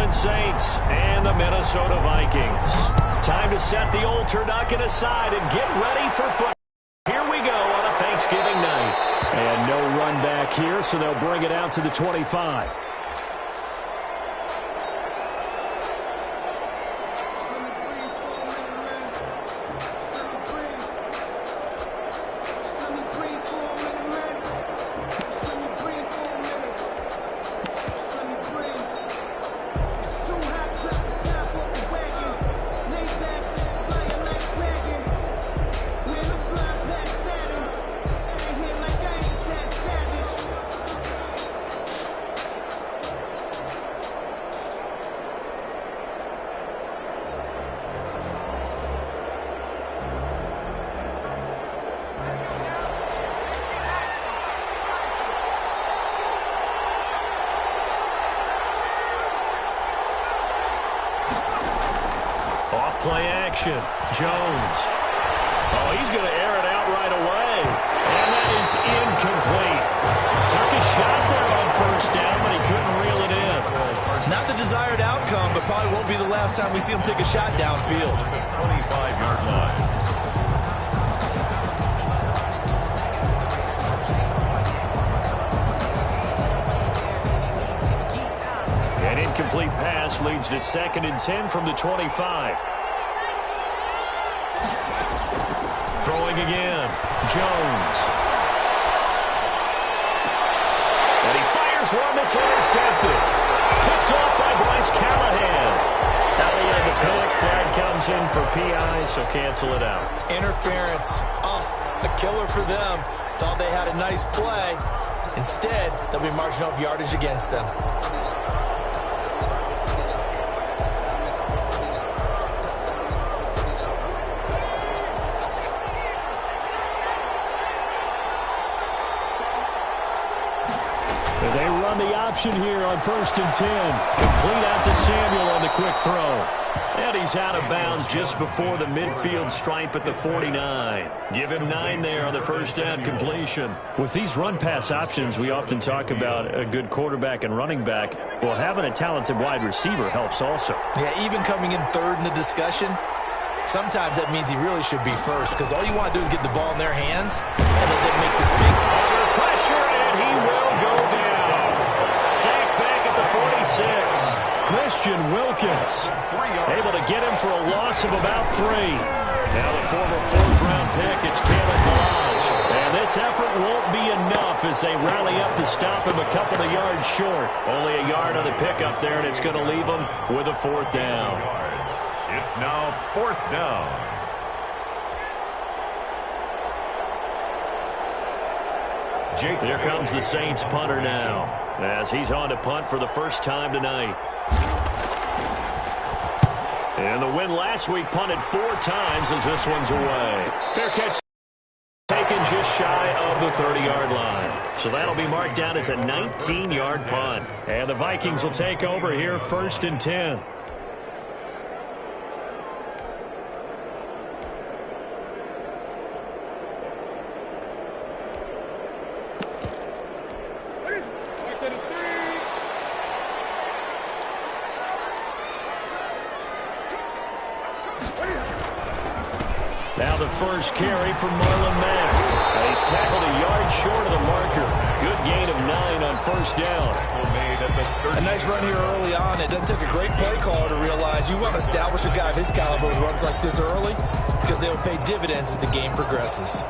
Orleans Saints and the Minnesota Vikings. Time to set the old turducken aside and get ready for football. Here we go on a Thanksgiving night. And no run back here, so they'll bring it out to the 25. Play action. Jones. Oh, he's going to air it out right away. And that is incomplete. Took a shot there on first down, but he couldn't reel it in. Not the desired outcome, but probably won't be the last time we see him take a shot downfield. 25-yard line. An incomplete pass leads to 2nd and 10 from the 25. Throwing again. Jones. And he fires one that's intercepted. Picked off by Bryce Callahan. Tally on the pick. Flag comes in for PI, so cancel it out. Interference. Oh, a killer for them. Thought they had a nice play. Instead, they'll be marching off yardage against them. They run the option here on 1st and 10. Complete out to Samuel on the quick throw. And he's out of bounds just before the midfield stripe at the 49. Give him 9 there on the first down completion. With these run-pass options, we often talk about a good quarterback and running back. Well, having a talented wide receiver helps also. Yeah, even coming in third in the discussion, sometimes that means he really should be first, because all you want to do is get the ball in their hands and let them make the big under pressure, and he will go down. Sacked back at the 46. Christian Wilkins able to get him for a loss of about 3. Now the former 4th-round pick, it's Caleb Balazs. And this effort won't be enough as they rally up to stop him a couple of yards short. Only a yard on the pickup there, and it's going to leave him with a 4th down. It's now 4th down. Here comes the Saints punter now, as he's on to punt for the first time tonight. And the win last week punted 4 times as this one's away. Fair catch taken just shy of the 30-yard line. So that'll be marked down as a 19-yard punt. And the Vikings will take over here 1st and 10. Now the first carry from Marlon Mack. He's tackled a yard short of the marker. Good gain of 9 on first down. A nice run here early on. It doesn't take a great play caller to realize you want to establish a guy of his caliber who runs like this early, because they will pay dividends as the game progresses.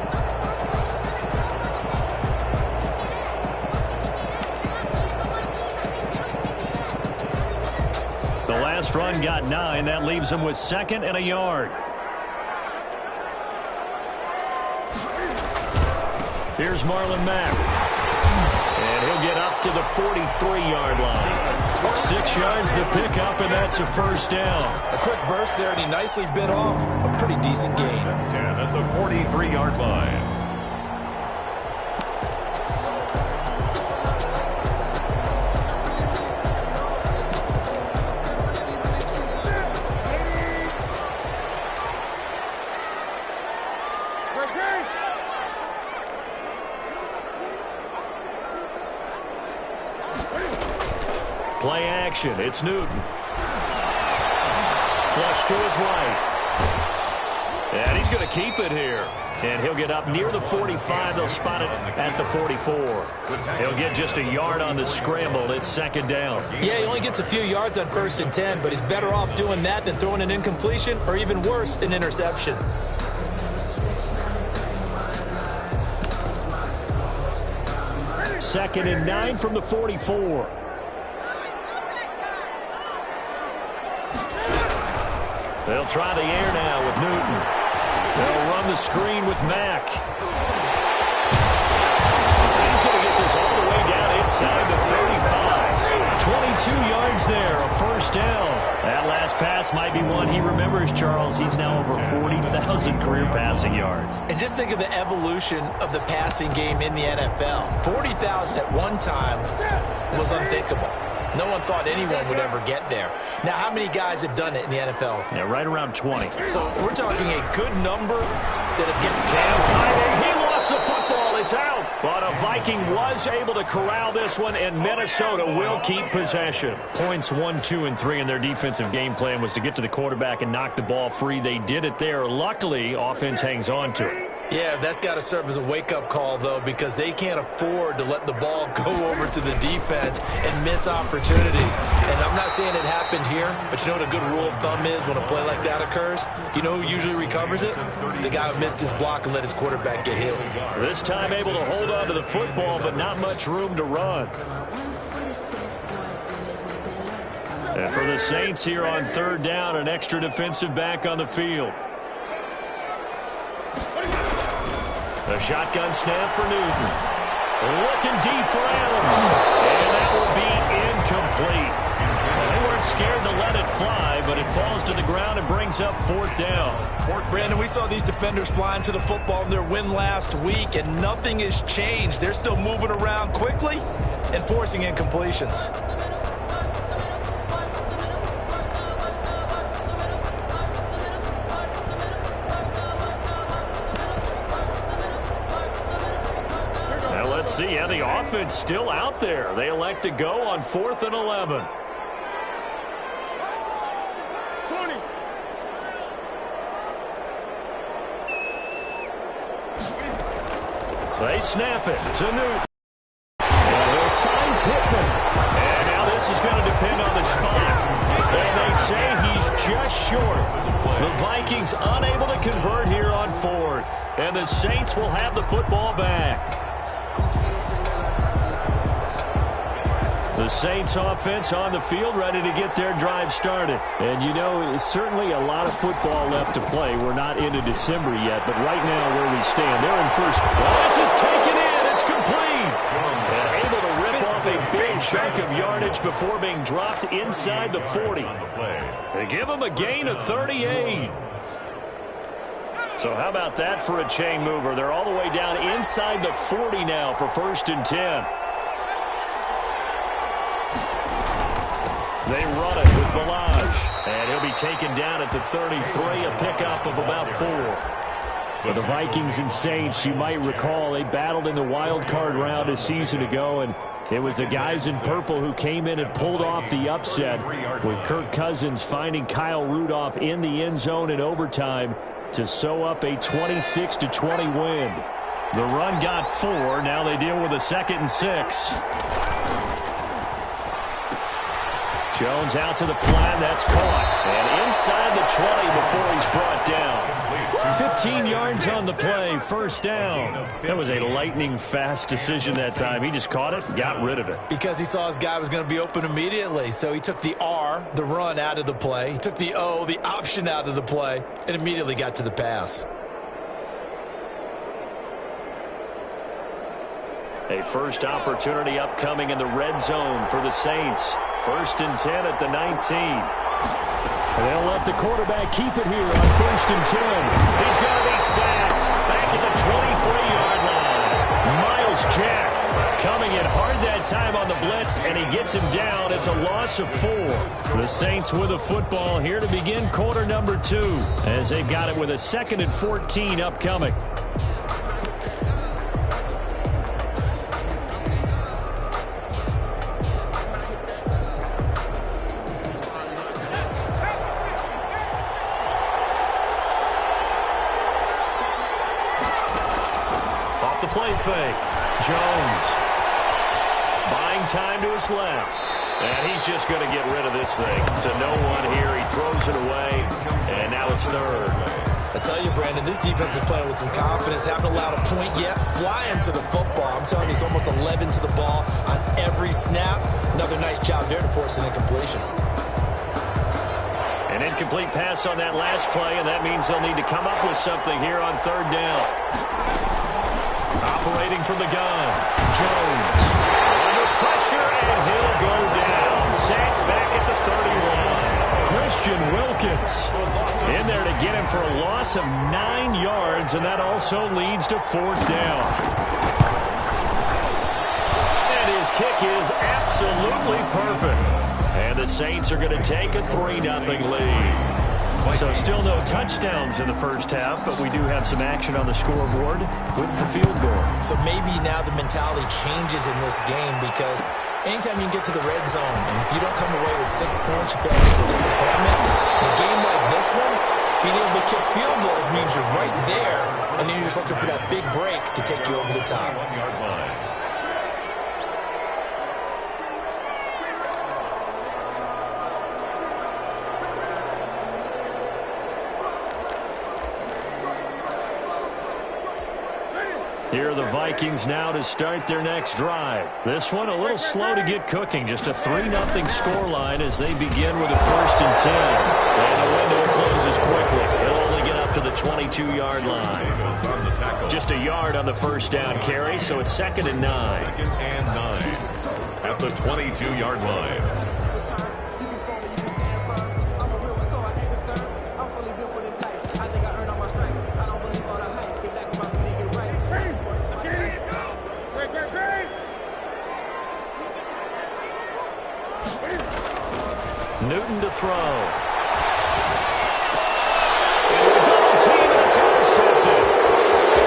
The last run got 9. That leaves him with 2nd and a yard. Here's Marlon Mack. And he'll get up to the 43-yard line. 6 yards the pickup, and that's a first down. A quick burst there, and he nicely bit off a pretty decent gain. 10 at the 43-yard line. action. It's Newton. Flush to his right. And he's going to keep it here. And he'll get up near the 45. They'll spot it at the 44. He'll get just a yard on the scramble. It's second down. Yeah, he only gets a few yards on 1st and 10, but he's better off doing that than throwing an incompletion or even worse, an interception. Second and 9 from the 44. They'll try the air now with Newton. They'll run the screen with Mack. He's going to get this all the way down inside the 35. 22 yards there, a first down. That last pass might be one he remembers, Charles. He's now over 40,000 career passing yards. And just think of the evolution of the passing game in the NFL. 40,000 at one time was unthinkable. No one thought anyone would ever get there. Now, how many guys have done it in the NFL? Yeah, right around 20. So we're talking a good number that have gotten. Cam fighting. He lost the football. It's out. But a Viking was able to corral this one, and Minnesota will keep possession. Points 1, 2, and 3 in their defensive game plan was to get to the quarterback and knock the ball free. They did it there. Luckily, offense hangs on to it. Yeah, that's got to serve as a wake-up call, though, because they can't afford to let the ball go over to the defense and miss opportunities. And I'm not saying it happened here, but you know what a good rule of thumb is when a play like that occurs? You know who usually recovers it? The guy who missed his block and let his quarterback get hit. This time able to hold on to the football, but not much room to run. And for the Saints here on third down, an extra defensive back on the field. A shotgun snap for Newton. Looking deep for Adams. And that will be incomplete. They weren't scared to let it fly, but it falls to the ground and brings up fourth down. Brandon, we saw these defenders flying to the football in their win last week, and nothing has changed. They're still moving around quickly and forcing incompletions. See, yeah, the offense still out there. They elect to go on 4th and 11. 20. They snap it to Newton. And he'll find Pittman. And now this is going to depend on the spot. And they say he's just short. The Vikings unable to convert here on 4th. And the Saints will have the football back. The Saints offense on the field ready to get their drive started. And, you know, it's certainly a lot of football left to play. We're not into December yet, but right now where we stand, they're in first. Well, this is taken in. It's complete. And able to rip off a big chunk of yardage before being dropped inside the 40. They give him a gain of 38. So how about that for a chain mover? They're all the way down inside the 40 now for 1st and 10. They run it with Ballage, and he'll be taken down at the 33, a pickup of about 4. For the Vikings and Saints, you might recall, they battled in the wild card round a season ago, and it was the guys in purple who came in and pulled off the upset, with Kirk Cousins finding Kyle Rudolph in the end zone in overtime to sew up a 26-20 win. The run got 4. Now they deal with a 2nd and 6. Jones out to the flat. That's caught. And inside the 20 before he's brought down. 15 yards on the play. First down. That was a lightning-fast decision that time. He just caught it, got rid of it. Because he saw his guy was going to be open immediately. So he took the R, the run, out of the play. He took the O, the option, out of the play, and immediately got to the pass. A first opportunity upcoming in the red zone for the Saints. 1st and 10 at the 19. They'll let the quarterback keep it here on 1st and 10. He's going to be sacked back at the 23-yard line. Miles Jack coming in hard that time on the blitz, and he gets him down. It's a loss of 4. The Saints with a football here to begin quarter number 2, as they've got it with a 2nd and 14 upcoming. play fake. Jones buying time to his left. And he's just going to get rid of this thing. To no one here. He throws it away. And now it's third. I tell you, Brandon, this defense is playing with some confidence. Haven't allowed a point yet. Flying to the football. I'm telling you, it's almost 11 to the ball on every snap. Another nice job there to force an incompletion. An incomplete pass on that last play, and that means they'll need to come up with something here on third down. Operating from the gun, Jones. Under pressure, and he'll go down. Sacked back at the 31. Christian Wilkins in there to get him for a loss of 9 yards, and that also leads to fourth down. And his kick is absolutely perfect. And the Saints are going to take a 3-0 lead. So still no touchdowns in the first half, but we do have some action on the scoreboard with the field goal. So maybe now the mentality changes in this game, because anytime you can get to the red zone, and if you don't come away with 6 points, you feel like it's a disappointment. In a game like this one, being able to kick field goals means you're right there, and then you're just looking for that big break to take you over the top. Here are the Vikings now to start their next drive. This one a little slow to get cooking. Just a 3-0 scoreline as they begin with a 1st and 10. And the window closes quickly. He'll only get up to the 22-yard line. Just a yard on the first down carry, so it's 2nd and 9. 2nd and 9 at the 22-yard line. Newton to throw. Double team, and it's intercepted.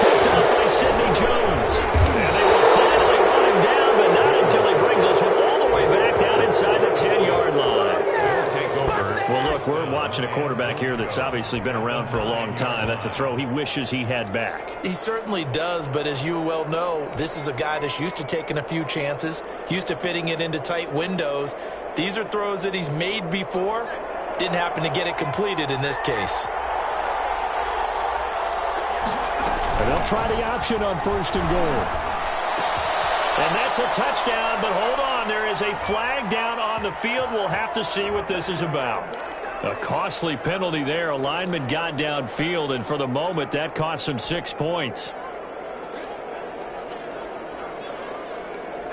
Picked up by Sidney Jones. And they will finally run him down, but not until he brings us all the way back down inside the 10-yard line. Well, look, we're watching a quarterback here that's obviously been around for a long time. That's a throw he wishes he had back. He certainly does, but as you well know, this is a guy that's used to taking a few chances, used to fitting it into tight windows. These are throws that he's made before. Didn't happen to get it completed in this case. And they'll try the option on 1st and goal. And that's a touchdown, but hold on. There is a flag down on the field. We'll have to see what this is about. A costly penalty there. A lineman got downfield, and for the moment, that cost him 6 points.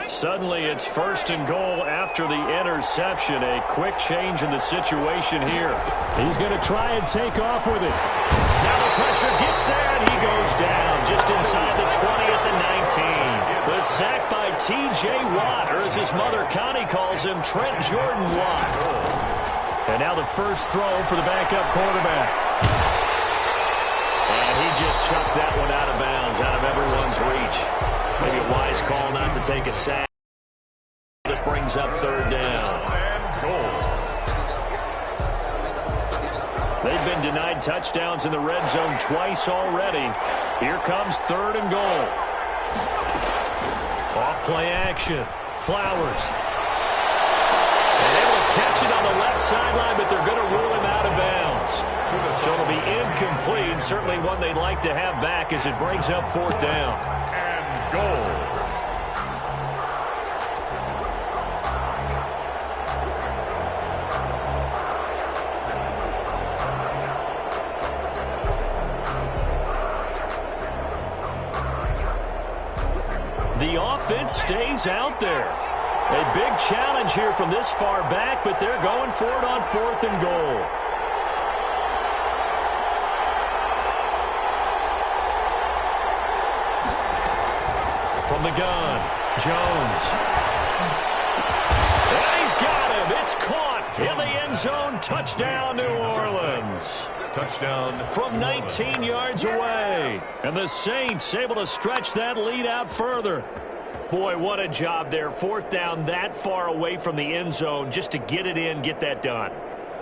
Suddenly, it's 1st and goal after the interception. A quick change in the situation here. He's going to try and take off with it. Now the pressure gets there, and he goes down just inside the 20 at the 19. The sack by T.J. Watt, or as his mother Connie calls him, Trent Jordan Watt. And now the first throw for the backup quarterback. And he just chucked that one out of bounds, out of everyone's reach. Maybe a wise call not to take a sack. That brings up 3rd down. They've been denied touchdowns in the red zone twice already. Here comes 3rd and goal. Off play action. Flowers. And able to catch it on the left sideline, but they're going to rule him out of bounds. So it'll be incomplete. Certainly one they'd like to have back as it brings up 4th down. Goal. The offense stays out there. A big challenge here from this far back, but they're going for it on 4th and goal. From the gun, Jones. And he's got him. It's caught in the end zone. Touchdown, New Orleans. Touchdown. From 19 yards away. And the Saints able to stretch that lead out further. Boy, what a job there. 4th down that far away from the end zone just to get it in, get that done.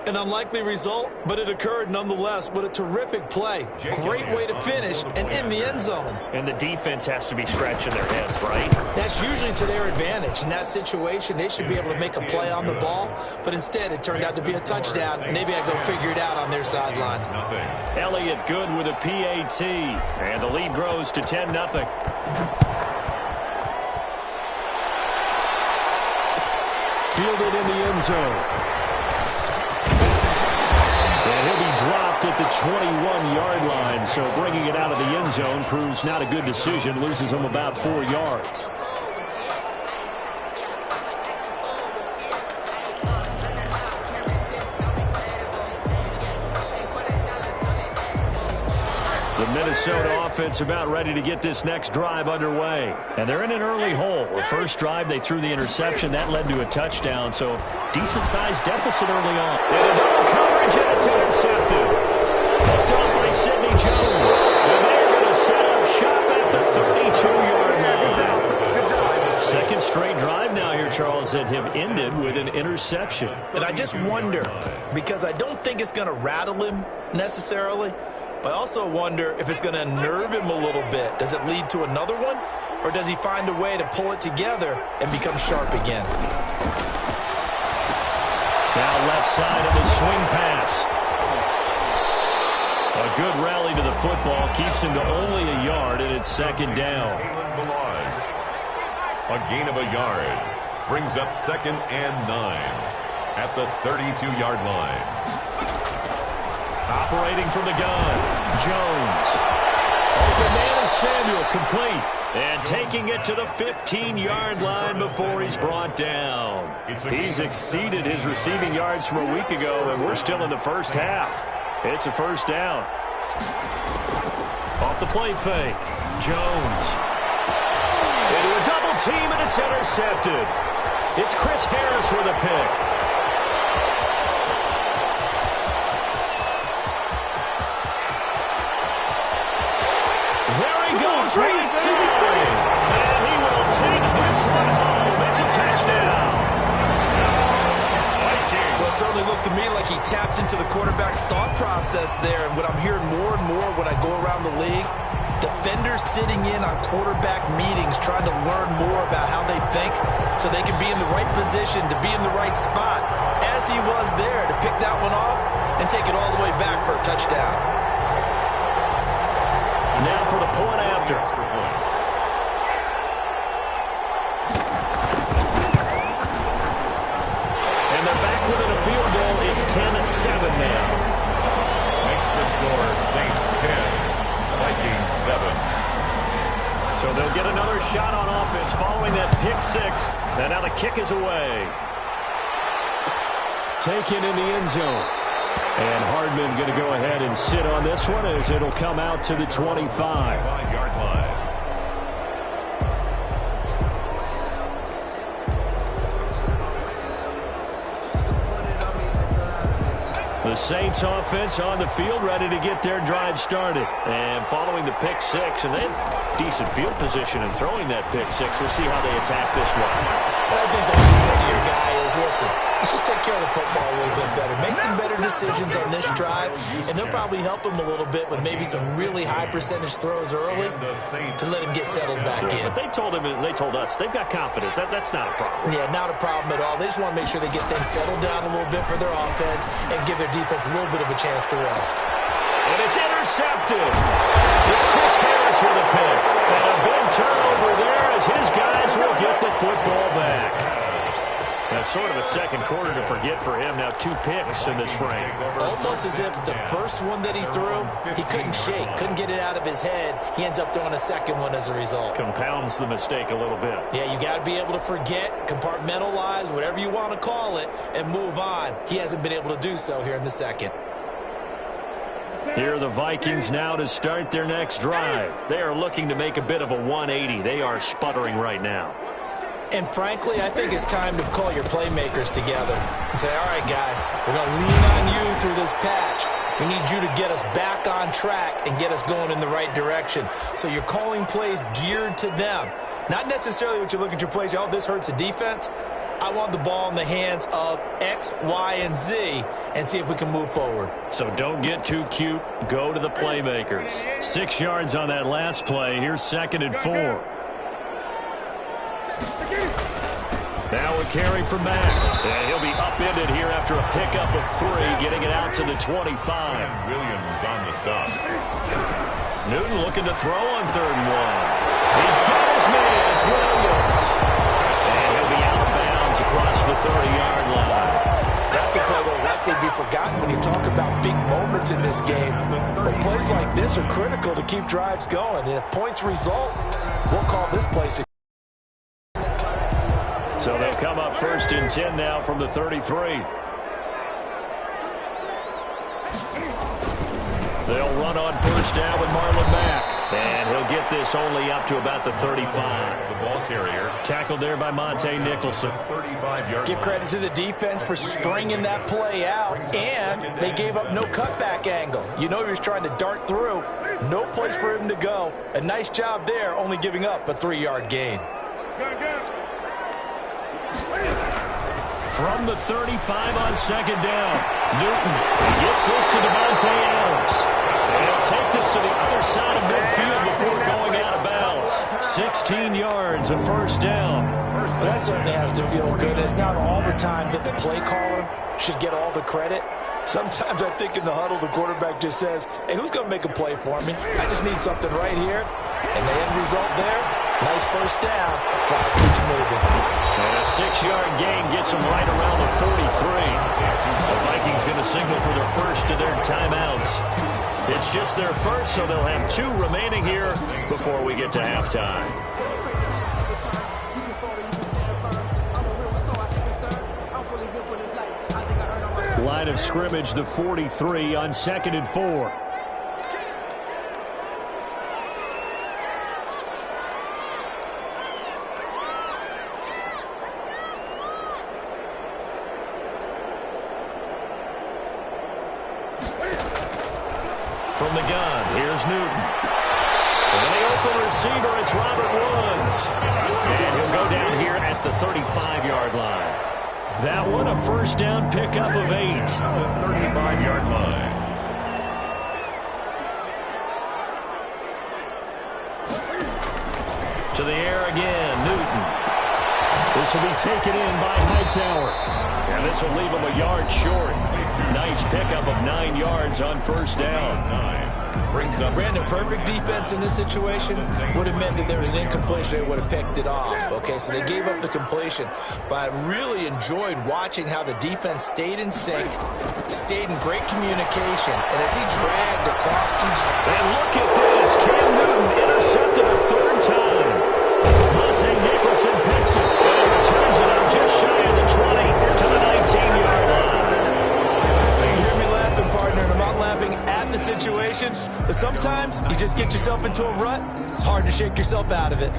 An unlikely result, but it occurred nonetheless. What a terrific play. Great way to finish and in the end zone. And the defense has to be scratching their heads, right? That's usually to their advantage. In that situation, they should be able to make a play on the ball, but instead it turned out to be a touchdown, and they've got to go figure it out on their sideline. Elliott Good with a PAT, and the lead grows to 10-0. Fielded in the end zone. And he'll be dropped at the 21-yard line, so bringing it out of the end zone proves not a good decision, loses him about 4 yards. The Minnesota offense about ready to get this next drive underway. And they're in an early hole. The first drive, they threw the interception. That led to a touchdown, so decent-sized deficit early on. And a double coverage, and it's intercepted. Hooked on by Sidney Jones. And they're going to set up shop at the 32-yard line. Second straight drive now here, Charles, that have ended with an interception. And I just wonder, because I don't think it's going to rattle him necessarily, but I also wonder if it's going to nerve him a little bit. Does it lead to another one? Or does he find a way to pull it together and become sharp again? Now left side of the swing pass. A good rally to the football keeps him to only a yard, and it's second down. A gain of a yard brings up 2nd and 9 at the 32-yard line. Operating from the gun, Jones. Open man is Samuel, complete. And taking it to the 15-yard line before he's brought down. He's exceeded his receiving yards from a week ago, and we're still in the first half. It's a first down. Off the play fake, Jones. Into a double team, and it's intercepted. It's Chris Harris with a pick. Right side, and he will take this one home. It's a touchdown. Well, it certainly looked to me like he tapped into the quarterback's thought process there. And what I'm hearing more and more when I go around the league, defenders sitting in on quarterback meetings trying to learn more about how they think so they can be in the right position to be in the right spot, as he was there to pick that one off and take it all the way back for a touchdown. Now for the point after. And they're back within a field goal. It's 10-7 now. Makes the score Saints 10, Vikings 7. So they'll get another shot on offense following that pick six. And now the kick is away. Taken in the end zone. And Hardman going to go ahead and sit on this one as it'll come out to the 25. 5-yard line. The Saints offense on the field ready to get their drive started. And following the pick six, and they have decent field position in throwing that pick six. We'll see how they attack this one. And I think the only thing to your guy is, listen, let's just take care of the football a little bit better. Make some better decisions on this drive, and they'll probably help him a little bit with maybe some really high percentage throws early to let him get settled back in. But they told us they've got confidence. That's not a problem. Yeah, not a problem at all. They just want to make sure they get things settled down a little bit for their offense and give their defense a little bit of a chance to rest. And it's intercepted. It's Chris Harris with a pick. And a big turnover there as his guys will get the football back. That's sort of a second quarter to forget for him. Now 2 picks in this frame. Almost as if the first one that he threw, he couldn't shake, couldn't get it out of his head. He ends up throwing a second one as a result. Compounds the mistake a little bit. Yeah, you got to be able to forget, compartmentalize, whatever you want to call it, and move on. He hasn't been able to do so here in the second. Here are the Vikings now to start their next drive. They are looking to make a bit of a 180. They are sputtering right now. And frankly, I think it's time to call your playmakers together and say, all right, guys, we're going to lean on you through this patch. We need you to get us back on track and get us going in the right direction. So you're calling plays geared to them. Not necessarily what you look at your plays, oh, this hurts the defense. I want the ball in the hands of X, Y, and Z and see if we can move forward. So don't get too cute. Go to the playmakers. 6 yards on that last play. Here's 2nd and 4. Now a carry from Mack. And he'll be upended here after a pickup of 3, getting it out to the 25. Williams on the stop. Newton looking to throw on 3rd and 1. He's got his man. It's Williams. And he'll be out of bounds across the 30-yard line. That's a play that will likely be forgotten when you talk about big moments in this game. But plays like this are critical to keep drives going. And if points result, we'll call this play successful. So they'll come up 1st and 10 now from the 33. They'll run on 1st down with Marlon Mack. And he'll get this only up to about the 35. The ball carrier. Tackled there by Monte Nicholson. 35-yard Give credit to the defense for stringing that play out. And they gave up no cutback angle. You know he was trying to dart through. No place for him to go. A nice job there, only giving up a 3-yard gain. From the 35 on 2nd down. Newton, he gets this to Devontae Adams. And he'll take this to the other side of midfield before going out of bounds. 16 yards, a 1st down. That certainly has to feel good. It's not all the time that the play caller should get all the credit. Sometimes I think in the huddle, the quarterback just says, hey, who's going to make a play for me? I just need something right here. And the end result there, nice 1st down. Clock keeps moving. And a 6-yard gain gets them right around the 43. The Vikings going to signal for their first of their timeouts. It's just their first, so they'll have 2 remaining here before we get to halftime. Line of scrimmage, the 43 on 2nd and 4. From the gun, here's Newton. And the open receiver, it's Robert Woods. And he'll go down here at the 35-yard line. That one, a 1st down pickup of 8. The 35-yard line. To the air again, Newton. This will be taken in by Hightower. And this will leave him a yard short. Nice pickup of 9 yards on 1st down. Brings up Brandon, perfect defense in this situation would have meant that there was an incompletion. They would have picked it off. Okay, so they gave up the completion. But I really enjoyed watching how the defense stayed in sync, stayed in great communication, and as he dragged across each... And look at this. Cam Newton intercepted a 3rd time. Monte Nicholson picks it and returns it up just shy of the 20 to the 19-yard line. You hear me laughing, partner, and I'm not laughing at the situation, but sometimes you just get yourself into a rut. It's hard to shake yourself out of it.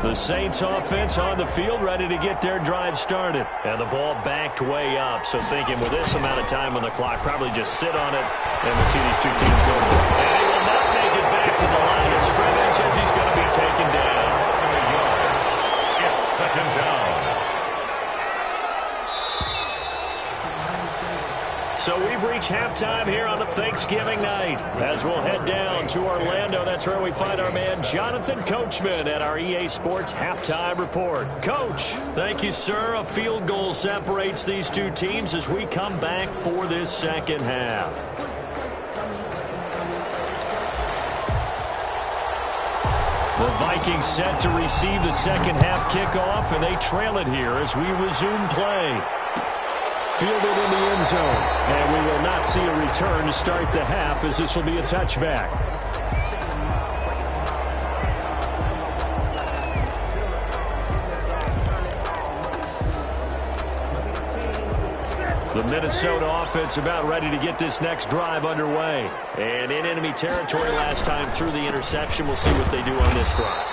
The Saints offense on the field, ready to get their drive started. And the ball backed way up, so thinking with this amount of time on the clock, probably just sit on it, and we'll see these 2 teams go. And he will not make it back to the line of scrimmage as he's going to be taken down. It's 2nd down. So we've reached halftime here on a Thanksgiving night. As we'll head down to Orlando, that's where we find our man Jonathan Coachman at our EA Sports Halftime Report. Coach, thank you, sir. A field goal separates these 2 teams as we come back for this 2nd half. The Vikings set to receive the 2nd half kickoff, and they trail it here as we resume play. Fielded in the end zone, and we will not see a return to start the half as this will be a touchback. The Minnesota offense about ready to get this next drive underway. And in enemy territory last time through the interception. We'll see what they do on this drive.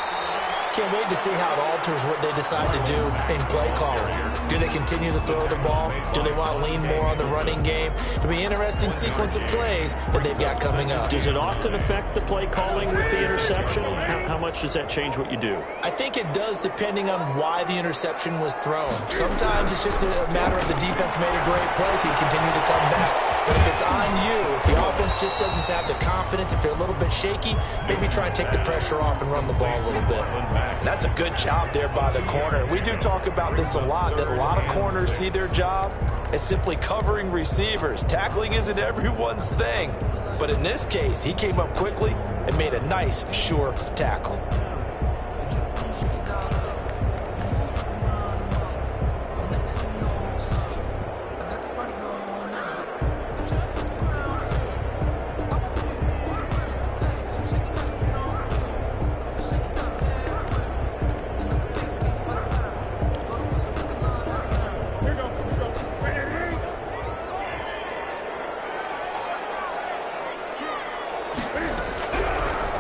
Can't wait to see how it alters what they decide to do in play calling. Do they continue to throw the ball? Do they want to lean more on the running game? It'll be an interesting sequence of plays that they've got coming up. Does it often affect the play calling with the interception? How much does that change what you do? I think it does depending on why the interception was thrown. Sometimes it's just a matter of the defense made a great play, so you continue to come back. But if it's on you, if the offense just doesn't have the confidence, if you're a little bit shaky, maybe try and take the pressure off and run the ball a little bit. And that's a good job there by the corner. We do talk about this a lot, that a lot of corners see their job as simply covering receivers. Tackling isn't everyone's thing. But in this case, he came up quickly and made a nice, sure tackle.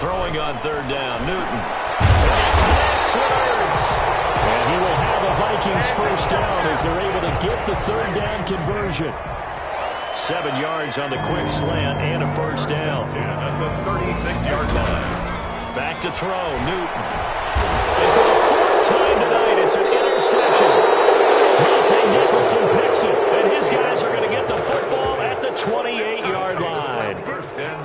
Throwing on third down, Newton. And he connects with Ertz. And he will have the Vikings first down as they're able to get the third down conversion. 7 yards on the quick slant and a first down. At the 36-yard line. Back to throw, Newton. And for the fourth time tonight, it's an interception. Monte Nicholson picks it, and his guys are going to get the football at the 28-yard line.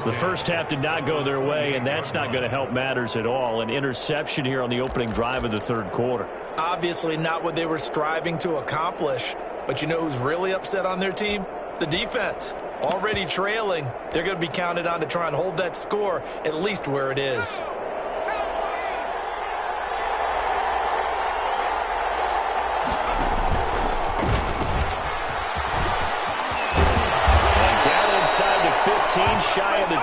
The first half did not go their way, and that's not going to help matters at all. An interception here on the opening drive of the third quarter. Obviously not what they were striving to accomplish. But you know who's really upset on their team? The defense. Already trailing. They're going to be counted on to try and hold that score at least where it is. Inside the 15, shy of the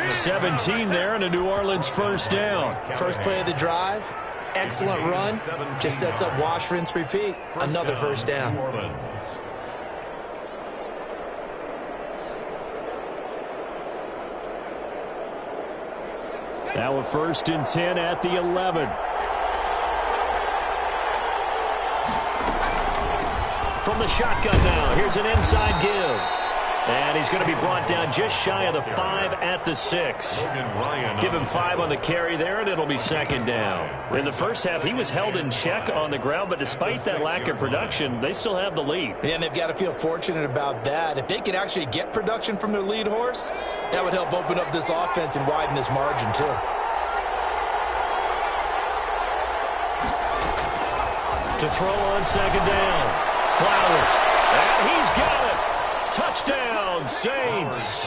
10. 17 there and a New Orleans first down. First play of the drive, excellent run. Just sets up wash, rinse, repeat. Another first down. Now a 1st and 10 at the 11. From the shotgun now, here's an inside give. And he's going to be brought down just shy of the 5 at the 6. Give him 5 on the carry there, and it'll be second down. In the first half, he was held in check on the ground, but despite that lack of production, they still have the lead. Yeah, and they've got to feel fortunate about that. If they could actually get production from their lead horse, that would help open up this offense and widen this margin, too. To throw on second down. Flowers. And he's got it. Touchdown, Saints.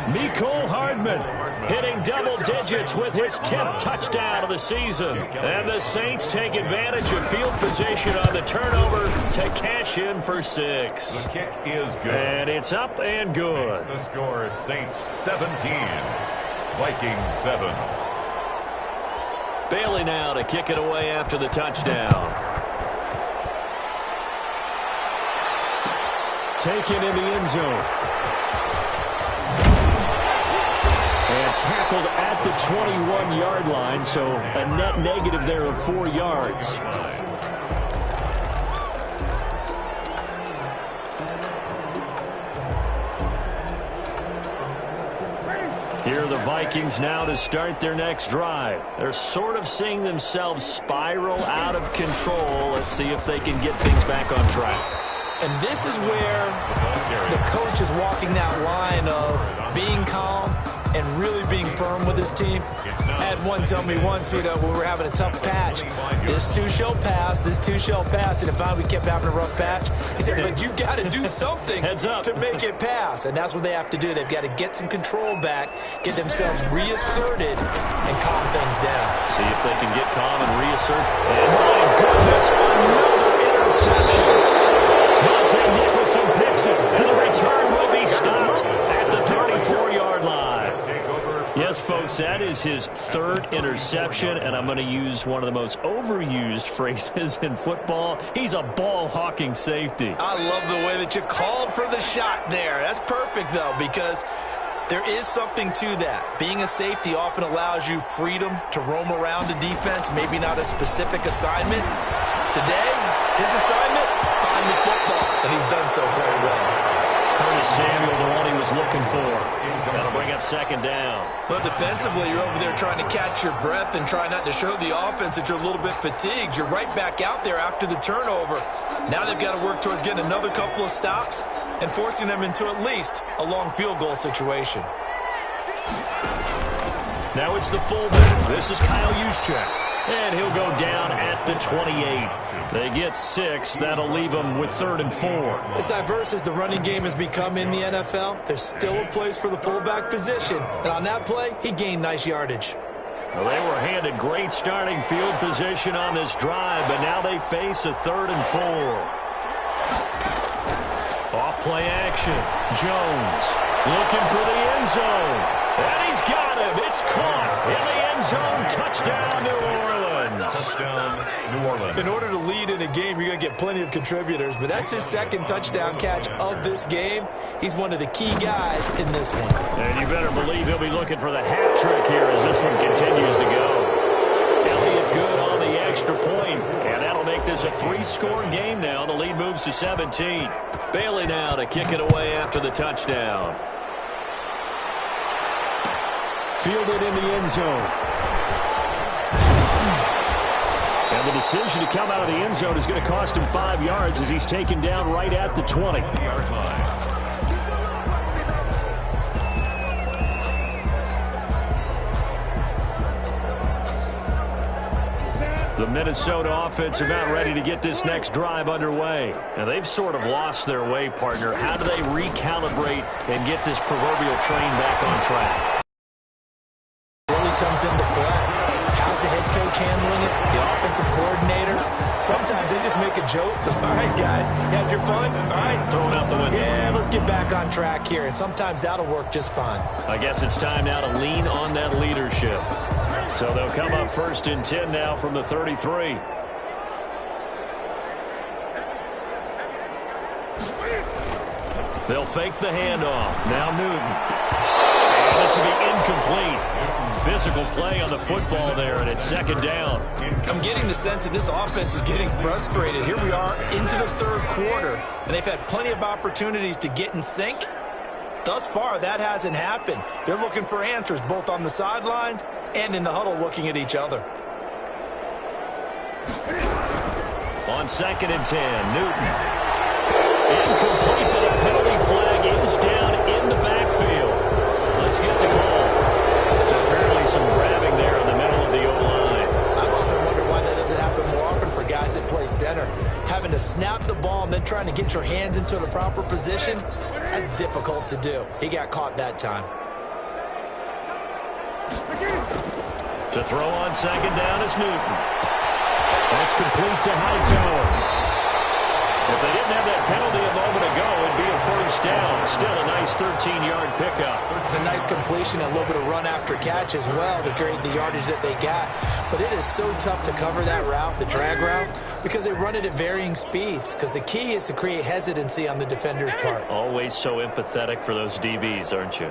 Mecole Hardman hitting double digits with his 10th touchdown of the season. And the Saints take advantage of field position on the turnover to cash in for 6. The kick is good. And it's up and good. The score is Saints 17, Vikings 7. Bailey now to kick it away after the touchdown. Taken in the end zone. And tackled at the 21-yard line, so a net negative there of 4 yards. Here are the Vikings now to start their next drive. They're sort of seeing themselves spiral out of control. Let's see if they can get things back on track. And this is where the coach is walking that line of being calm and really being firm with his team. I had one tell me once, when we were having a tough patch, this too shall pass, this too shall pass. And finally we kept having a rough patch. He said, but you got to do something to make it pass. And that's what they have to do. They've got to get some control back, get themselves reasserted, and calm things down. See if they can get calm and reassert. And my goodness, another interception. Monte Nicholson picks it, and the return will be stopped at the 34-yard line. Yes, folks, that is his 3rd interception, and I'm going to use one of the most overused phrases in football. He's a ball-hawking safety. I love the way that you called for the shot there. That's perfect, though, because There is something to that. Being a safety often allows you freedom to roam around a defense, maybe not a specific assignment. Today, his assignment, find the football, and he's done so quite well. Curtis Samuel, the one he was looking for. That'll bring up second down. Well, defensively, you're over there trying to catch your breath and try not to show the offense that you're a little bit fatigued. You're right back out there after the turnover. Now they've got to work towards getting another couple of stops and forcing them into at least a long field goal situation. Now it's the fullback. This is Kyle Juszczyk. And he'll go down at the 28. They get 6. That'll leave them with 3rd and 4. As diverse as the running game has become in the NFL, there's still a place for the fullback position. And on that play, he gained nice yardage. Well, they were handed great starting field position on this drive, but now they face a 3rd and 4. Off play action. Jones looking for the end zone. And he's got him. It's caught in the end zone. Touchdown, New Orleans. Touchdown, New Orleans. In order to lead in a game, you're going to get plenty of contributors, but that's his 2nd touchdown catch of this game. He's one of the key guys in this one. And you better believe he'll be looking for the hat trick here as this one continues to go. Elliott good on the extra point, and that'll make this a 3-score game now. The lead moves to 17. Bailey now to kick it away after the touchdown. Fielded in the end zone. And the decision to come out of the end zone is going to cost him 5 yards as he's taken down right at the 20. Yard line. The Minnesota offense about ready to get this next drive underway. And they've sort of lost their way, partner. How do they recalibrate and get this proverbial train back on track? Comes into play. How's the head coach handling it? The offensive coordinator? Sometimes they just make a joke. All right, guys, had your fun? All right. Throwing out the window. Yeah, let's get back on track here. And sometimes that'll work just fine. I guess it's time now to lean on that leadership. So they'll come up 1st and 10 now from the 33. They'll fake the handoff. Now Newton. And this will be incomplete. Physical play on the football there, and it's 2nd down. I'm getting the sense that this offense is getting frustrated. Here we are into the 3rd quarter, and they've had plenty of opportunities to get in sync. Thus far, that hasn't happened. They're looking for answers both on the sidelines and in the huddle looking at each other. On 2nd and 10, Newton. Incomplete, but a penalty flag is down in the backfield. Let's get the call. So apparently some grabbing there in the middle of the O-line. I've often wondered why that doesn't happen more often for guys that play center. Having to snap the ball and then trying to get your hands into the proper position, that's difficult to do. He got caught that time. To throw on 2nd down is Newton. That's complete to Hightower. If they didn't have that penalty a moment ago, it'd be a 1st down. Still a nice 13-yard pickup. It's a nice completion and a little bit of run after catch as well to create the yardage that they got. But it is so tough to cover that route, the drag route, because they run it at varying speeds. Because the key is to create hesitancy on the defender's part. Always so empathetic for those DBs, aren't you?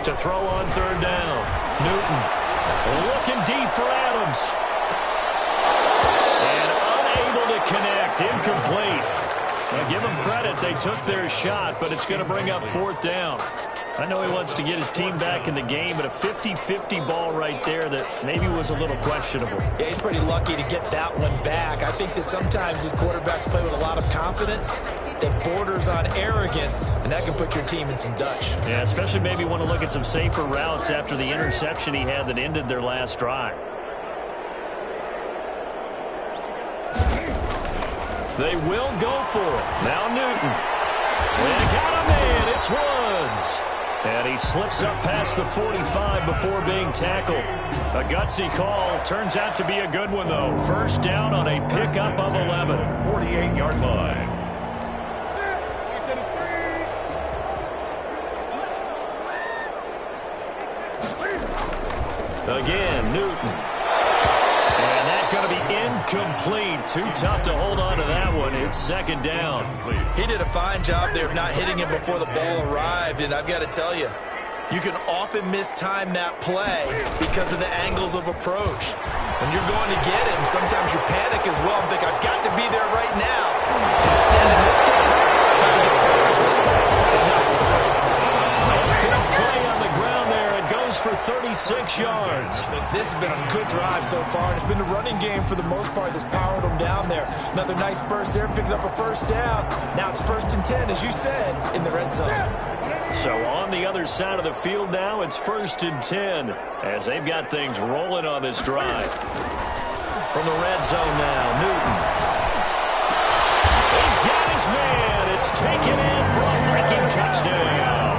To throw on 3rd down. Newton looking deep for Adams. Connect, incomplete. Now give them credit, they took their shot, but it's going to bring up 4th down. I know he wants to get his team back in the game, but a 50-50 ball right there that maybe was a little questionable. Yeah, he's pretty lucky to get that one back. I think that sometimes these quarterbacks play with a lot of confidence that borders on arrogance, and that can put your team in some Dutch. Yeah, especially maybe want to look at some safer routes after the interception he had that ended their last drive. They will go for it. Now Newton. They got a man. It's Woods. And he slips up past the 45 before being tackled. A gutsy call. Turns out to be a good one, though. 1st down on a pickup of 11. 48-yard line. Again, Newton. And that's going to be Incomplete. Too tough to hold on to that one. It's second down. He did a fine job there of not hitting him before the ball arrived, and I've got to tell you, you can often mistime that play because of the angles of approach. When you're going to get him, sometimes you panic as well and think, I've got to be there right now. Instead, in this case, time to perfectly and not the free. Big play on the ground there. It goes for 36 yards. This has been a good drive so far, and it's been the running game for the most part that's powered them down there. Another nice burst there, picking up a first down. Now it's 1st and 10, as you said, in the red zone. So on the other side of the field now, it's 1st and 10 as they've got things rolling on this drive. From the red zone now, Newton. He's got his man. It's taken in for a freaking touchdown.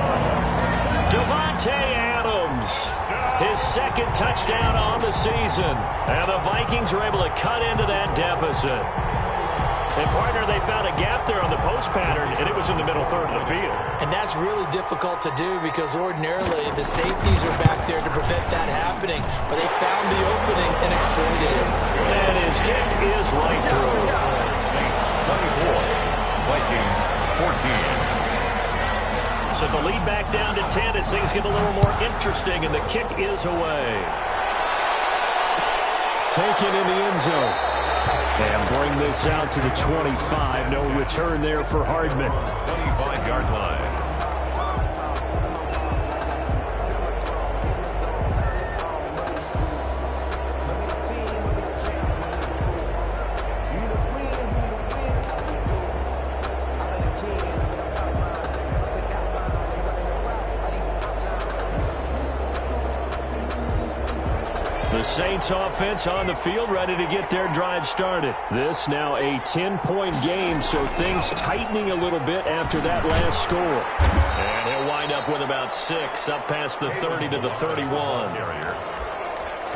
Davante Adams, his 2nd touchdown on the season. And the Vikings are able to cut into that deficit. And, partner, they found a gap there on the post pattern, and it was in the middle third of the field. And that's really difficult to do because ordinarily the safeties are back there to prevent that happening. But they found the opening and exploited it. And his kick is right through. Saints 24, Vikings 14. So the lead back down to 10 as things get a little more interesting, and the kick is away. Taken in the end zone. And bring this out to the 25. No return there for Hardman. 25-yard line. The Saints offense on the field ready to get their drive started. This now a 10-point game, so things tightening a little bit after that last score. And he'll wind up with about 6 up past the 30 to the 31.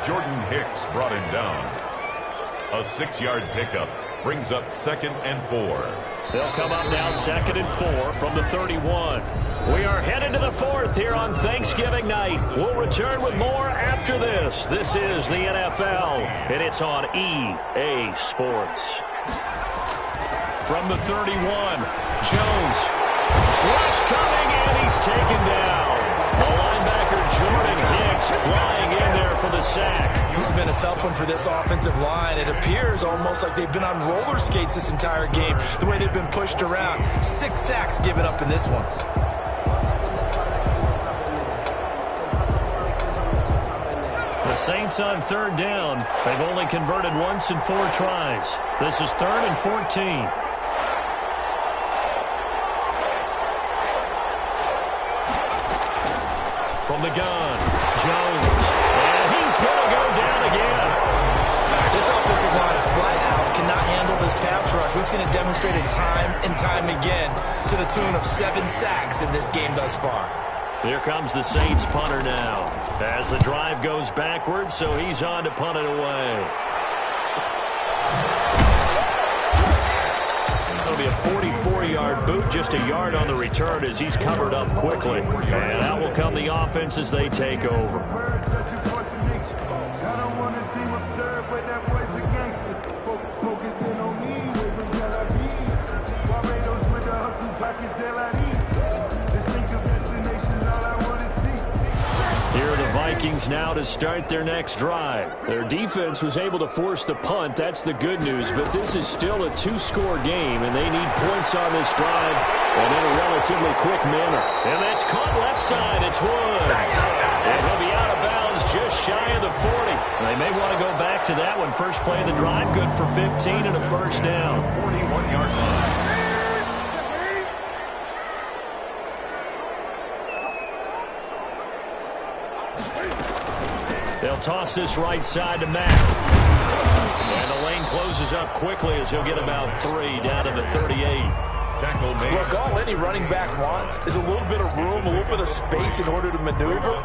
Jordan Hicks brought him down. A 6-yard pickup brings up 2nd and 4. They'll come up now 2nd and 4 from the 31. We are headed to the 4th here on Thanksgiving night. We'll return with more after this. This is the NFL, and it's on EA Sports. From the 31, Jones. Rush coming, and he's taken down. The linebacker Jordan Hicks flying in there for the sack. This has been a tough one for this offensive line. It appears almost like they've been on roller skates this entire game, the way they've been pushed around. 6 sacks given up in this one. The Saints on 3rd down. They've only converted once in 4 tries. This is 3rd and 14. From the gun, Jones. And he's going to go down again. This offensive line flat out cannot handle this pass rush. We've seen it demonstrated time and time again to the tune of 7 sacks in this game thus far. Here comes the Saints punter now as the drive goes backwards, so he's on to punt it away. It'll be a 44-yard boot, just a yard on the return as he's covered up quickly. And out will come the offense as they take over. Here are the Vikings now to start their next drive. Their defense was able to force the punt. That's the good news. But this is still a 2-score game, and they need points on this drive and in a relatively quick manner. And that's caught left side. It's Woods. And he'll be out of bounds just shy of the 40. They may want to go back to that one. First play of the drive, good for 15 and a first down. 41-yard line. They'll toss this right side to Mack. And the lane closes up quickly as he'll get about 3 down to the 38. Tackle made. Look, all any running back wants is a little bit of room, a little bit of space in order to maneuver.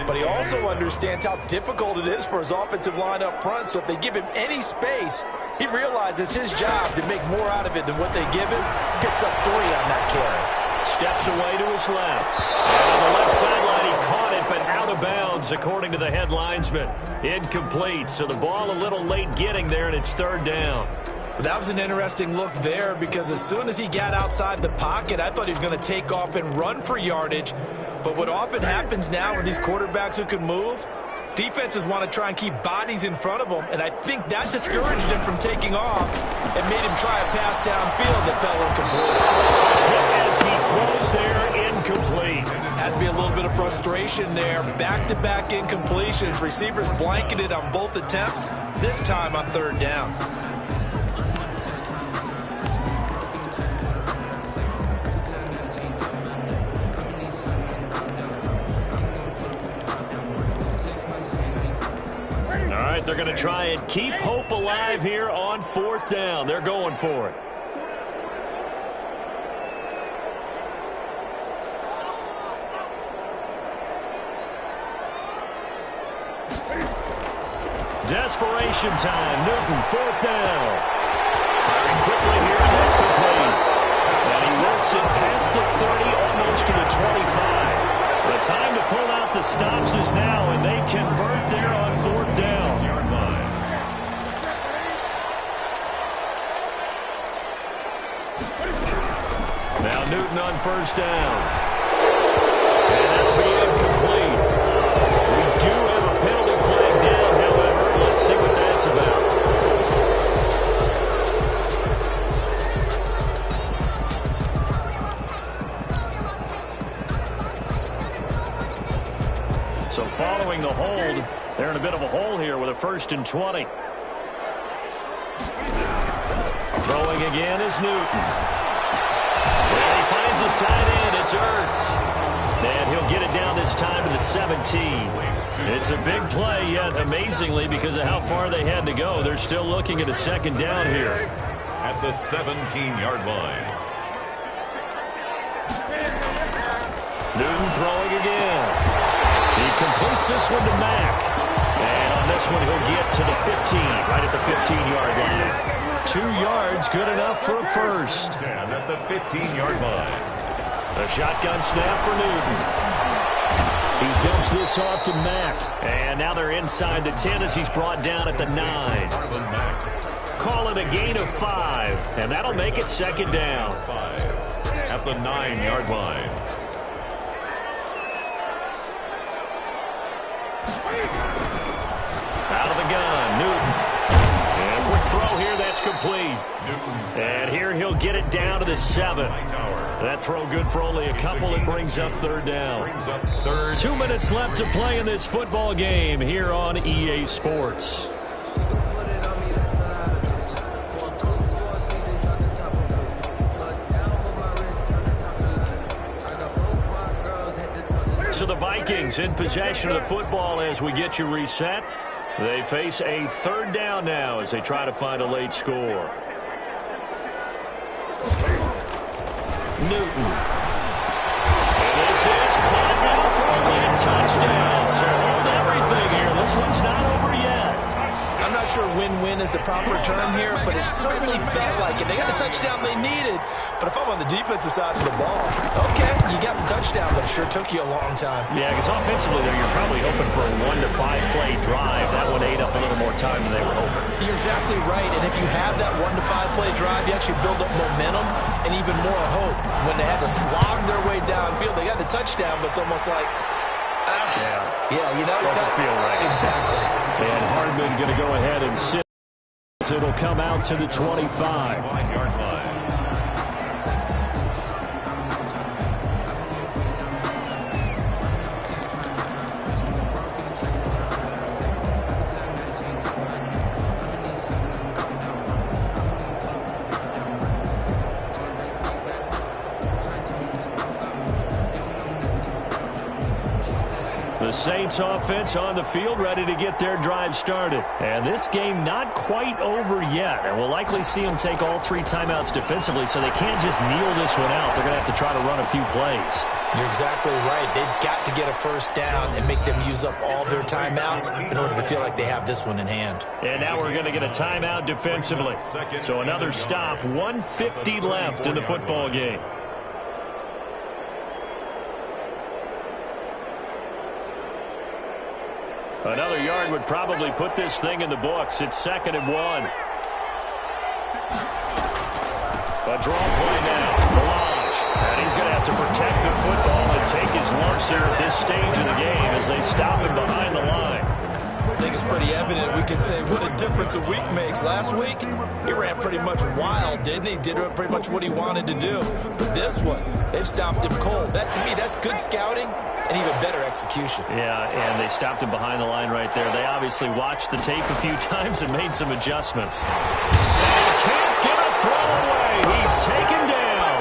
But he also understands how difficult it is for his offensive line up front. So if they give him any space, he realizes his job to make more out of it than what they give him. Picks up 3 on that carry. Steps away to his left. And on the left sideline, he caught it, but out out of bounds, according to the head linesman. Incomplete, so the ball a little late getting there, and it's third down. That was an interesting look there because as soon as he got outside the pocket, I thought he was going to take off and run for yardage. But what often happens now with these quarterbacks who can move, defenses want to try and keep bodies in front of them, and I think that discouraged him from taking off and made him try a pass downfield that fell incomplete. As he throws there, incomplete. Has to be a little bit of frustration there. Back-to-back incompletions. Receivers blanketed on both attempts, this time on third down. They're going to try and keep hope alive here on fourth down. They're going for it. Desperation time. Newton, fourth down. Firing quickly here, and that's complete. And he works it past the 30, almost to the 25. The time to pull out the stops is now, and they convert there on fourth down. Now Newton on first down. And that'll be incomplete. We do have a penalty flag down, however. Let's see what that's about. So following the hold, they're in a bit of a hole here with a 1st and 20. Throwing again is Newton. And he finds his tight end. It's Ertz. And he'll get it down this time to the 17. It's a big play, yet amazingly, because of how far they had to go, they're still looking at a second down here. At the 17-yard line. Newton throwing again. He completes this one to Mack. And on this one, he'll get to the 15, right at the 15-yard line. 2 yards, good enough for a first. 10 at the 15-yard line. A shotgun snap for Newton. He dumps this off to Mack. And now they're inside the 10 as he's brought down at the 9. Call it a gain of 5. And that'll make it second down. 5 at the 9-yard line. Out of the gun, Newton. And quick throw here, that's complete. And here he'll get it down to the 7. That throw good for only a couple. It brings up third down. 2 minutes left to play in this football game here on EA Sports. So the Vikings in possession of the football as we get you reset. They face a third down now as they try to find a late score. Newton. And this is caught now for a late touchdown. So hold everything here. This one's not over yet. I'm not sure win-win is the proper term here, but it certainly felt like it. They got the touchdown they needed, but if I'm on the defensive side of the ball, okay, you got the touchdown, but it sure took you a long time. Yeah, because offensively there, you're probably hoping for a 1 to 5 play drive. That one ate up a little more time than they were hoping. You're exactly right, and if you have that 1 to 5 play drive, you actually build up momentum and even more hope. When they had to slog their way downfield, they got the touchdown, but it's almost like, yeah, you know, doesn't feel right. Exactly. And Hardman going to go ahead and sit. It'll come out to the 25. 5-yard line. The Saints offense on the field ready to get their drive started. And this game not quite over yet. And we'll likely see them take all 3 timeouts defensively, so they can't just kneel this one out. They're going to have to try to run a few plays. You're exactly right. They've got to get a first down and make them use up all their timeouts in order to feel like they have this one in hand. And now we're going to get a timeout defensively. So another stop, 1:50 left in the football game. Another yard would probably put this thing in the books. It's 2nd and 1. A draw play now. Melange. And he's going to have to protect the football and take his lumps here at this stage of the game as they stop him behind the line. I think it's pretty evident. We can say what a difference a week makes. Last week, he ran pretty much wild, didn't he? Did pretty much what he wanted to do. But this one, they've stopped him cold. That, to me, that's good scouting and even better execution. Yeah, and they stopped him behind the line right there. They obviously watched the tape a few times and made some adjustments. And he can't get a throw away. He's taken down.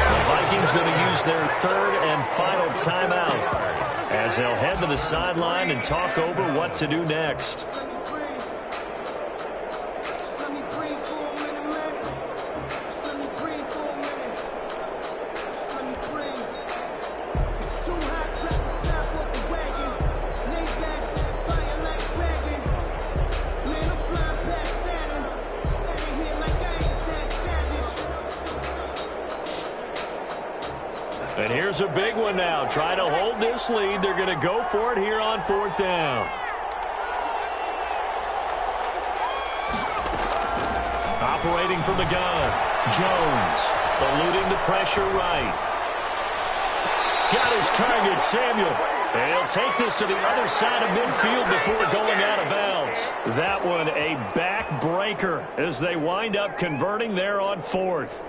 The Vikings going to use their 3rd and final timeout as they'll head to the sideline and talk over what to do next. And here's a big one now. Try to hold this lead. They're going to go for it here on 4th down. Operating from the gun. Jones eluding the pressure right. Got his target, Samuel. And he'll take this to the other side of midfield before going out of bounds. That one a backbreaker as they wind up converting there on 4th.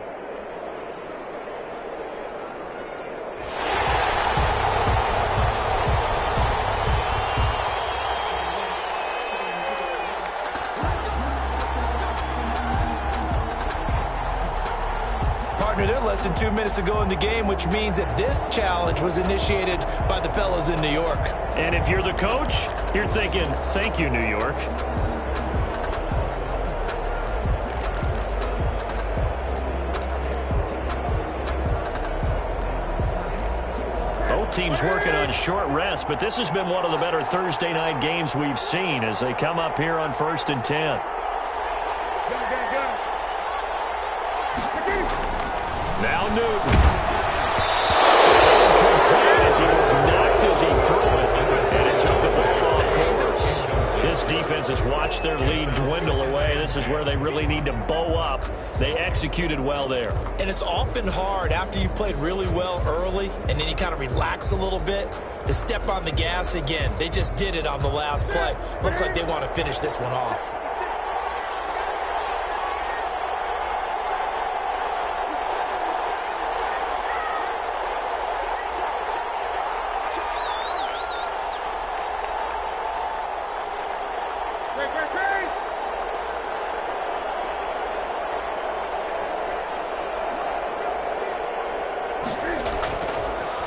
They're less than 2 minutes ago in the game, which means that this challenge was initiated by the fellas in New York. And if you're the coach, you're thinking, thank you, New York. Both teams working on short rest, but this has been one of the better Thursday night games we've seen as they come up here on 1st and 10. Now Newton. Incomplete as he was knocked as he threw it, and it took the ball off course. This defense has watched their lead dwindle away. This is where they really need to bow up. They executed well there. And it's often hard after you've played really well early and then you kind of relax a little bit to step on the gas again. They just did it on the last play. Looks like they want to finish this one off.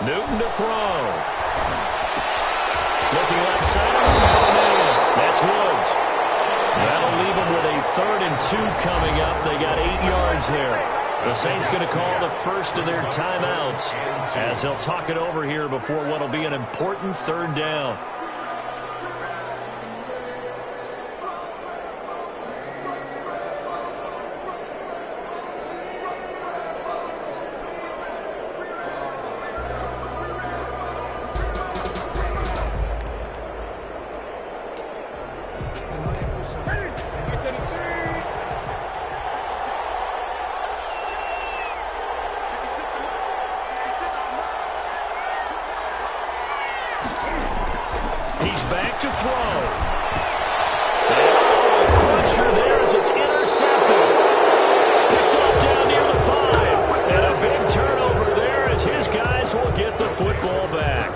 Newton to throw. Looking left side. He's got him in. That's Woods. That'll leave them with a 3rd and 2 coming up. They got 8 yards there. The Saints going to call the first of their timeouts as they'll talk it over here before what will be an important 3rd down. He's back to throw. Oh, cruncher there as it's intercepted. Picked off down near the 5. And a big turnover there as his guys will get the football back.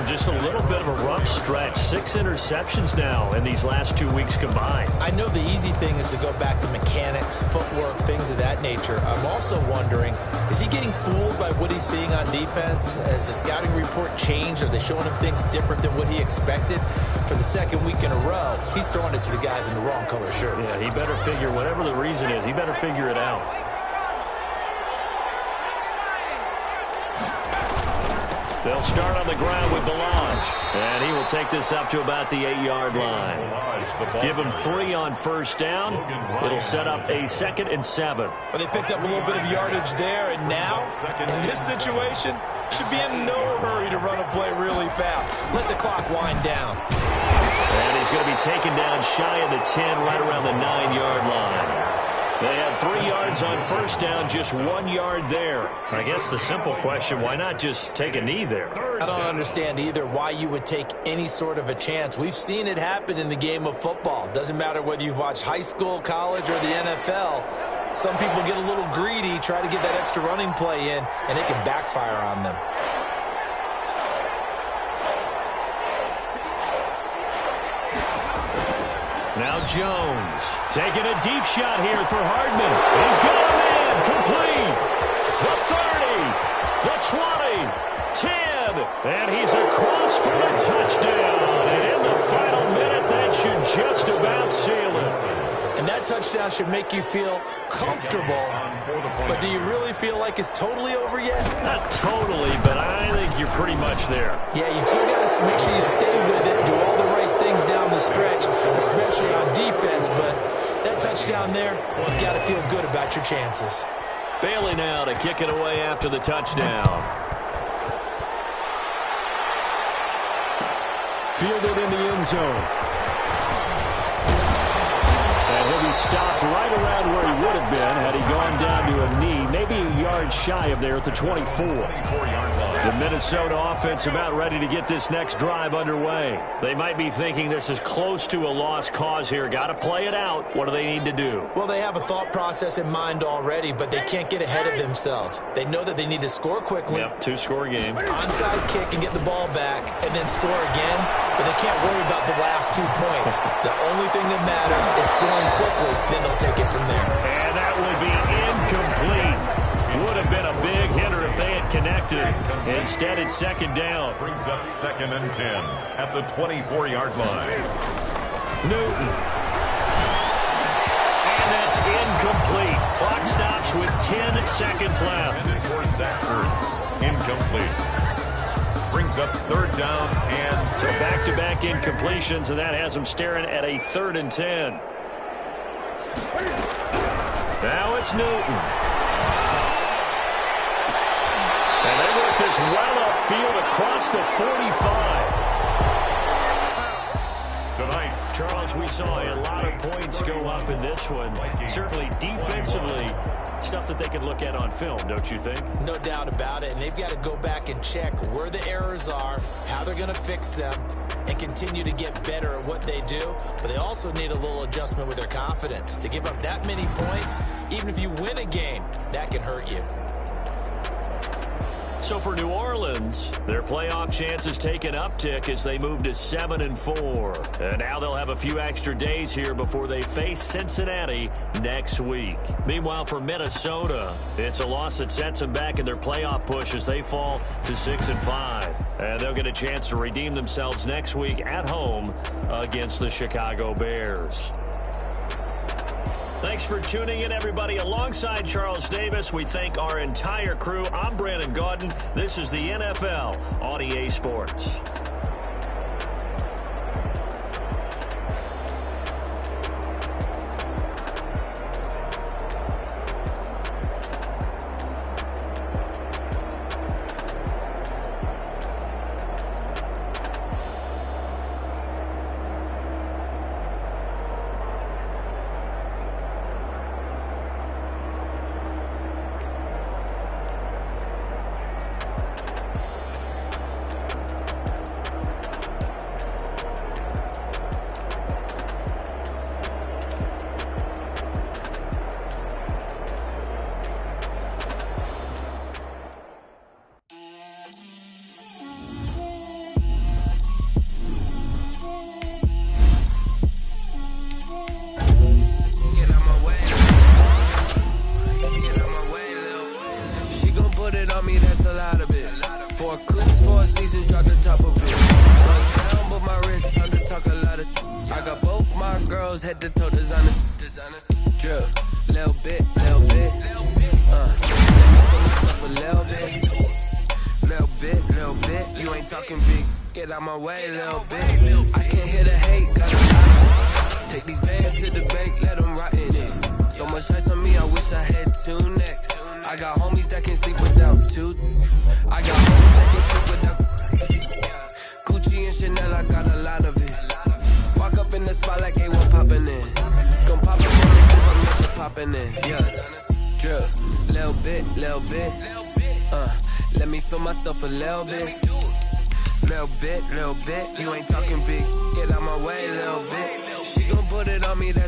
Just a little bit of a rough stretch. 6 interceptions now in these last 2 weeks combined. I know the easy thing is to go back to mechanics, footwork, things of that nature. I'm also wondering, is he getting fooled by what he's seeing on defense? Has the scouting report changed? Are they showing him things different than what he expected? For the 2nd week in a row, he's throwing it to the guys in the wrong color shirts. Yeah, he better figure, whatever the reason is, he better figure it out. They'll start on the ground with Melange, and he will take this up to about the 8-yard line. Give him 3 on 1st down. It'll set up a 2nd and 7. Well, they picked up a little bit of yardage there, and now, in this situation, should be in no hurry to run a play really fast. Let the clock wind down. He's going to be taken down shy of the 10, right around the 9-yard line. They had 3 yards on first down, just 1 yard there. I guess the simple question, why not just take a knee there? I don't understand either why you would take any sort of a chance. We've seen it happen in the game of football. Doesn't matter whether you've watched high school, college, or the NFL. Some people get a little greedy, try to get that extra running play in, and it can backfire on them. Now Jones taking a deep shot here for Hardman. He's going in, complete. The 30, the 20, 10, and he's across for the touchdown. And in the final minute, that should just about seal it. And that touchdown should make you feel comfortable. But do you really feel like it's totally over yet? Not totally, but I think you're pretty much there. Yeah, you've still got to make sure you stay with it, do all the right things down the stretch, especially on defense. But that touchdown there, well, you've got to feel good about your chances. Bailey now to kick it away after the touchdown. Fielded in the end zone. And he'll be stopped right around where he would have been had he gone down to a knee, maybe a yard shy of there at the 24. The Minnesota offense about ready to get this next drive underway. They might be thinking this is close to a lost cause here. Got to play it out. What do they need to do? Well, they have a thought process in mind already, but they can't get ahead of themselves. They know that they need to score quickly. Yep, 2-score game. Onside kick and get the ball back, and then score again. But they can't worry about the last 2 points. The only thing that matters is scoring quickly, then they'll take it from there. And that would be incomplete. Would have been a big hitter if they had connected. Instead, it's second down. Brings up 2nd and 10 at the 24-yard line. Newton. And that's incomplete. Clock stops with 10 seconds left. For Zach Ertz, incomplete. Brings up 3rd down and so back-to-back incompletions, and that has them staring at a 3rd and 10. Now it's Newton. And they work this well upfield across the 45. tonight. Charles, we saw a lot of points go up in this one. Certainly defensively, stuff that they can look at on film, don't you think? No doubt about it. And they've got to go back and check where the errors are, how they're going to fix them, and continue to get better at what they do. But they also need a little adjustment with their confidence. To give up that many points, even if you win a game, that can hurt you. So for New Orleans, their playoff chances take an uptick as they move to 7-4. And now they'll have a few extra days here before they face Cincinnati next week. Meanwhile, for Minnesota, it's a loss that sets them back in their playoff push as they fall to 6-5. And they'll get a chance to redeem themselves next week at home against the Chicago Bears. Thanks for tuning in, everybody. Alongside Charles Davis, we thank our entire crew. I'm Brandon Gaudin. This is the NFL on EA Sports. Head to toe designer, drip, little bit, a little bit. You ain't talking big, get out my way, little bit. I can't hear the hate, got a take these bands to the bank, let them rot in it. So much ice on me, I wish I had 2 necks. I got homies that can sleep without 2. I got homies that can sleep without Gucci and Chanel, I got a lot of it. Walk up happening. Yeah, drip, little bit, let me feel myself a little bit. Little bit, you ain't talking big. Get out my way, little bit. She gon' put it on me, that's